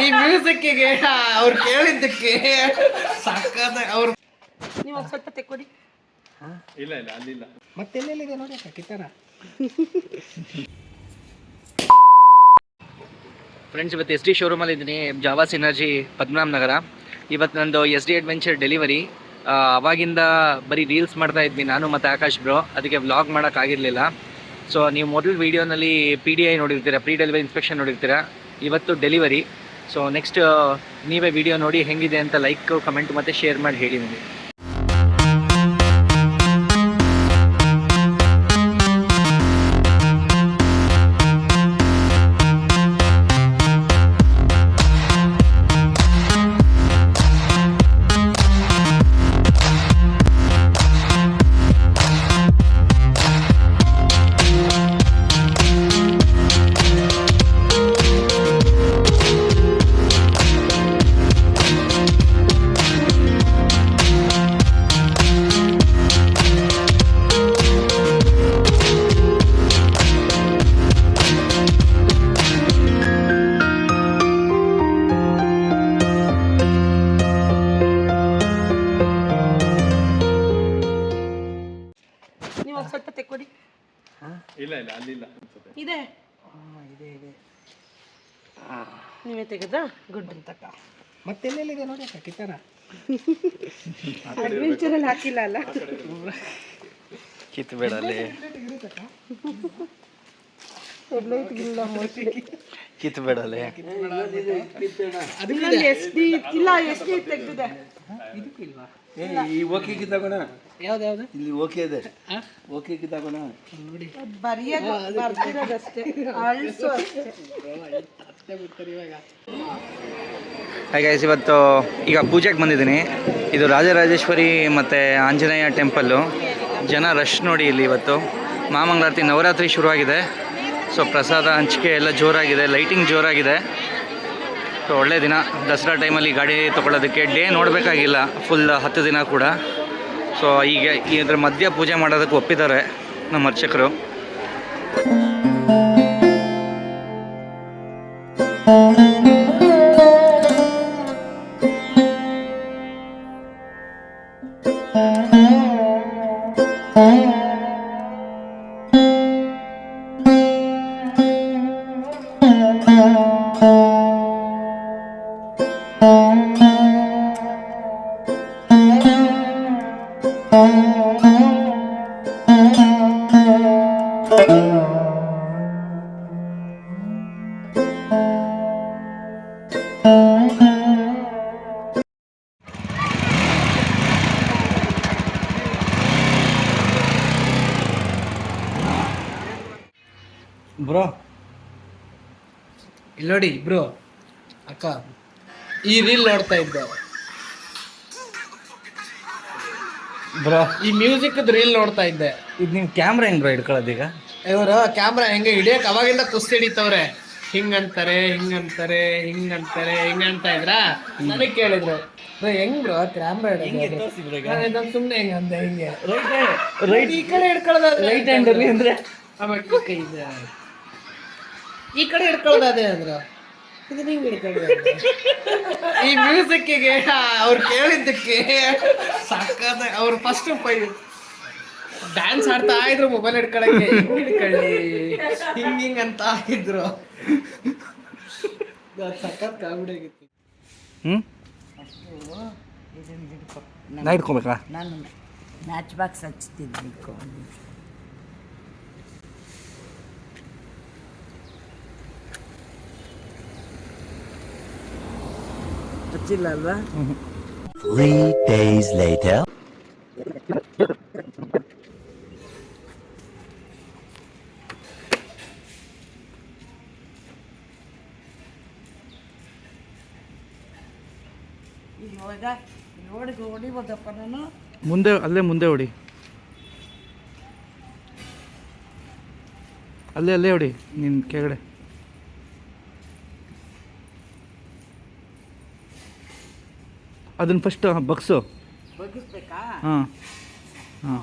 ಈ ಮ್ಯೂಸಿಕ್ಕಿಗೆ ಅವ್ರು ಕೇಳಿದ್ದಕ್ಕೆ ಸಕ್ಕದ ಅವ್ರು ನೀವು ಒಂದು ಸ್ವಲ್ಪ ತೆಕ್ಕೊಡಿ. ಇಲ್ಲ ಇಲ್ಲ ಅಲ್ಲಿಲ್ಲ ಮತ್ತೆಲ್ಲೆಲ್ಲಿದೆ ನೋಡಿ ಕಿತ್ತಾರ. ಫ್ರೆಂಡ್ಸ್, ಇವತ್ತು SD ಶೋರೂಮಲ್ಲಿ ಇದ್ದೀನಿ, ಜಾವಾ ಸಿನರ್ಜಿ ಪದ್ಮನಾಭ ನಗರ. ಇವತ್ತು ನಂದು SD ಅಡ್ವೆಂಚರ್ ಡೆಲಿವರಿ. ಅವಾಗಿಂದ ಬರೀ ರೀಲ್ಸ್ ಮಾಡ್ತಾ ಇದ್ವಿ ನಾನು ಮತ್ತು ಆಕಾಶ್ ಬ್ರೋ, ಅದಕ್ಕೆ ವ್ಲಾಗ್ ಮಾಡೋಕ್ಕಾಗಿರಲಿಲ್ಲ. ಸೊ ನೀವು ಮೊದಲು ವೀಡಿಯೋನಲ್ಲಿ PDI ನೋಡಿರ್ತೀರ, ಪ್ರೀ ಡೆಲಿವರಿ ಇನ್ಸ್ಪೆಕ್ಷನ್ ನೋಡಿರ್ತೀರ. ಇವತ್ತು ಡೆಲಿವರಿ. ಸೊ ನೆಕ್ಸ್ಟ್ ನೀವೇ ವಿಡಿಯೋ ನೋಡಿ ಹೆಂಗಿದೆ ಅಂತ ಲೈಕ್, ಕಮೆಂಟ್ ಮತ್ತು ಶೇರ್ ಮಾಡಿ ಹೇಳಿ ನನಗೆ. ಸ್ವಲ್ಪ ತೆಕ್ಕೊಡಿ. ಇಲ್ಲ ಇಲ್ಲ ಅಲ್ಲಿಲ್ಲ ಇದೆ ಇದೆ ಇದೆ. ನೀವೇ ತೆಗೆದಾ? ಗುಡ್ ಅಂತಕ್ಕ. ಮತ್ತೆಲ್ಲೆಲ್ಲಿದೆ ನೋಡಿ ಕಿತ್ತಾರ. ಅಡ್ವೆಂಚರಲ್ಲಿ ಹಾಕಿಲ್ಲ ಅಲ್ಲ, ಕಿತ್ತು ಬೇಡಲ್ಲಿ ಕಿತ್ತು ಬೇಡಲ್ಲಿ SD ಇಲ್ಲ, SD ತೆಗ್ದಿದೆ. ಇದಕ್ಕಿಲ್ವಾ? ಈ ಓಕೆ ಕಿತ್ತಾಗೋಣ. ಯಾವ್ದು ಇಲ್ಲಿ ಓಕೆ ಇದೆ, ಓಕೆ ಕಿತ್ತಾಗೋಣ ನೋಡಿ. ಬರೆಯೋದು ಬರ್ತಿರೋದಷ್ಟೇ, ಅಳಿಸು ಅಷ್ಟೇ. ಹಾಯ್ ಗೈಸ್, ಇವತ್ತು ಈಗ ಪೂಜೆಗೆ ಬಂದಿದ್ದೀನಿ. ಇದು ರಾಜರಾಜೇಶ್ವರಿ ಮತ್ತು ಆಂಜನೇಯ ಟೆಂಪಲ್ಲು. ಜನ ರಶ್ ನೋಡಿ ಇಲ್ಲಿ. ಇವತ್ತು ಮಹಾಮಂಗಳಾರತಿ, ನವರಾತ್ರಿ ಶುರುವಾಗಿದೆ. ಸೊ ಪ್ರಸಾದ ಹಂಚಿಕೆ ಎಲ್ಲ ಜೋರಾಗಿದೆ, ಲೈಟಿಂಗ್ ಜೋರಾಗಿದೆ. ಸೊ ಒಳ್ಳೆ ದಿನ. ದಸರಾ ಟೈಮಲ್ಲಿ ಗಾಡಿ ತೊಗೊಳ್ಳೋದಕ್ಕೆ ಡೇ ನೋಡಬೇಕಾಗಿಲ್ಲ, ಫುಲ್ 10 ದಿನ ಕೂಡ. ಸೊ ಈಗ ಇದ್ರ ಮಧ್ಯ ಪೂಜೆ ಮಾಡೋದಕ್ಕೆ ಒಪ್ಪಿದ್ದಾರೆ ನಮ್ಮ ಅರ್ಚಕರು. ಬ್ರೋ ಇಲ್ಲಿ ನೋಡಿ ಬ್ರೋ, ಅಕ್ಕ ಈ ರೀಲ್ ನೋಡ್ತಾ ಇದ್ದೆ ಬ್ರೋ, ಈ ಮ್ಯೂಸಿಕ್ ರೀಲ್ ನೋಡ್ತಾ ಇದ್ದೆ. ಇದು ನಿಮ್ಮ ಕ್ಯಾಮ್ರಾ ಹೆಂಗ್ ಬ್ರೋ ಹಿಡ್ಕೊಳ್ಳೋದೀಗ? ಇವರು ಕ್ಯಾಮ್ರಾ ಹೆಂಗೆ ಹಿಡಿಯಕ್ಕೆ ಅವಾಗಿಂದ ಕುಸ್ತಿ ಹಿಡಿತವ್ರೆ. ಹಿಂಗಂತಾರೆ ಹಿಂಗಂತಾರೆ ಹಿಂಗಂತಾರೆ ಹಿಂಗಂತ ಇದ್ರ ನನಗೆ ಕೇಳಿದ್ರು, ಹೆಂಗ್ ಬ್ರೋ ಕ್ಯಾಮ್ರಾ ಹಿಡಿಯೋದು? ಸುಮ್ಮನೆ ಹೆಂಗ ಅಂದೆ, ಹಿಂಗೆ ರೈಟ್ ಈ ಕಡೆ ಹಿಡ್ಕೊಳ್ಳೋದು, ರೈಟ್ ಹ್ಯಾಂಡಲ್ಲಿ ಅಂದ್ರೆ ಈ ಕಡೆ ಹಿಡ್ಕೊಳ್ಳೋದೇ ಅಂದ್ರು. ಇದು ನೀವು ಹಿಡ್ಕೊಳ್ಳೋದು. ಈ ಮ್ಯೂಸಿಕ್ಕಿಗೆ ಅವ್ರು ಕೇಳಿದ್ದಕ್ಕೆ ಸಕ್ಕದ. ಅವ್ರು ಫಸ್ಟ್ ಡ್ಯಾನ್ಸ್ ಆಡ್ತಾ ಇದ್ರು, ಮೊಬೈಲ್ ಹಿಡ್ಕೊಳಕ್ಕೆ ಹಿಡ್ಕೊಳ್ಳಿ ಹಿಂಗ ಅಂತ ಇದ್ರು. ಸಕ್ಕತ್ ಕಾಮಿಡಿ ಆಗಿತ್ತು. ನಾ ಹಿಡ್ಕೊಬೇಕಾ? ನಾನು ಮ್ಯಾಚ್ ಬಾಕ್ಸ್ ಹಚ್ತಿದ್ದೆ. ಹಚ್ಚಿಲ್ಲ ಅಲ್ವಾ? 3 days later. ಇವಾಗ ನೋಡಿ ಹೊಡಿಬೋದಪ್ಪ ನಾನು. ಮುಂದೆ ಅಲ್ಲೇ ಮುಂದೆ ಹೊಡಿ, ಅಲ್ಲೇ ಅಲ್ಲೇ ಹೊಡಿ ನಿನ್ನ ಕೆಳಗಡೆ. ಅದನ್ನು ಫಸ್ಟ್ ಬಗ್ಸು. ಬಗ್ಗಿಸ್ಬೇಕಾ? ಹಾಂ ಹಾಂ